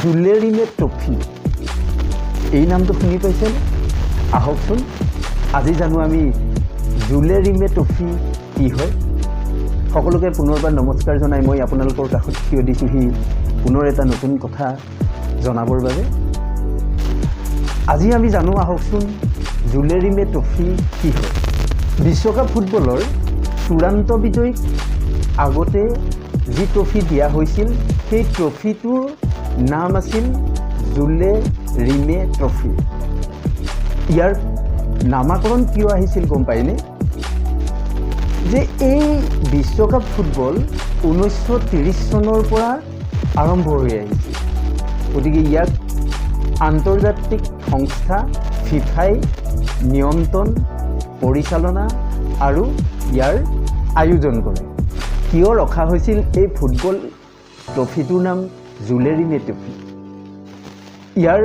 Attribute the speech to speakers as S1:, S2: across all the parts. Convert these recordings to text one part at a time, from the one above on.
S1: জুলে ৰিমে trophy, এই নামটো শুনি পাইছে? আহকচোন আজি জানো আমি জুলে ৰিমে ট্ৰফি কি হয়। সকলোকে পুনৰবাৰ নমস্কাৰ জনাই মই আপোনালোকৰ কাষত থিয় দিছোঁহি পুনৰ এটা নতুন কথা জনাবৰ বাবে। আজি আমি জানো আহকচোন জুলে ৰিমে ট্ৰফি কি হয়। বিশ্বকাপ ফুটবলৰ চূড়ান্ত বিজয়ীক আগতে যি ট্ৰফি দিয়া হৈছিল সেই ট্ৰফিটোৰ নাম আছিল জুলে ৰিমে ট্ৰফি। ইয়াৰ নামাকৰণ কিয় আহিছিল গম পায়নে? যে এই বিশ্বকাপ ফুটবল 1930 চনৰ পৰা আৰম্ভ হৈ আহিছিল। গতিকে ইয়াক আন্তৰ্জাতিক সংস্থা ফিফাই নিয়ন্ত্ৰণ পৰিচালনা আৰু ইয়াৰ আয়োজন কৰে। কিয় ৰখা হৈছিল এই ফুটবল ট্ৰফিটোৰ নাম জুলে ৰিমে ট্ৰফি? ইয়াৰ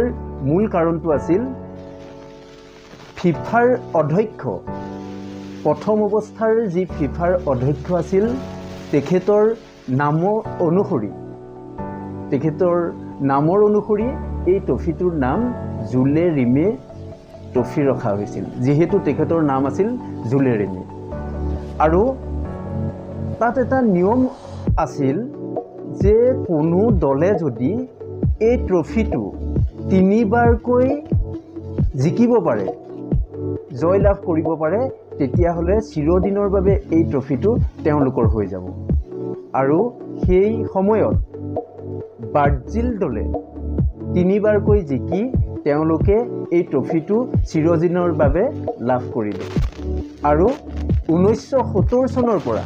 S1: মূল কাৰণটো আছিল ফিফাৰ অধ্যক্ষ, প্ৰথম অৱস্থাৰ যি ফিফাৰ অধ্যক্ষ আছিল তেখেতৰ নামৰ অনুসৰি এই ট্ৰফিটোৰ নাম জুলে ৰিমে ট্ৰফি ৰখা হৈছিল, যিহেতু তেখেতৰ নাম আছিল জুলে ৰিমে। আৰু তাত এটা নিয়ম আছিল যে কোনো দলে যদি এই ট্ৰফিটো 3বাৰকৈ জিকিব পাৰে, জয় লাভ কৰিব পাৰে, তেতিয়াহ'লে চিৰদিনৰ বাবে এই ট্ৰফিটো তেওঁলোকৰ হৈ যাব। আৰু সেই সময়ত ব্ৰাজিল দলে 3বাৰকৈ জিকি তেওঁলোকে এই ট্ৰফিটো চিৰদিনৰ বাবে লাভ কৰিলে। আৰু 1970 চনৰ পৰা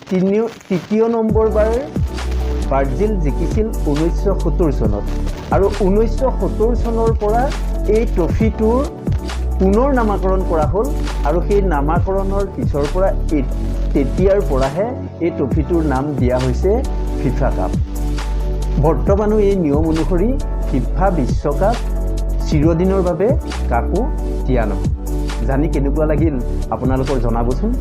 S1: তৃতীয় নম্বৰবাৰ ব্ৰাজিল জিকিছিল 1970 চনত। আৰু 1970 চনৰ পৰা এই ট্ৰফিটোৰ পুনৰ নামাকৰণ কৰা হ'ল। আৰু সেই নামাকৰণৰ পিছৰ পৰা তেতিয়াৰ পৰাহে এই ট্ৰফিটোৰ নাম দিয়া হৈছে ফিফা কাপ। বৰ্তমানো এই নিয়ম অনুসৰি ফিফা বিশ্বকাপ চিৰদিনৰ বাবে কাকো দিয়া নহয়। জানি কেনেকুৱা লাগিল আপোনালোকৰ জনাবচোন।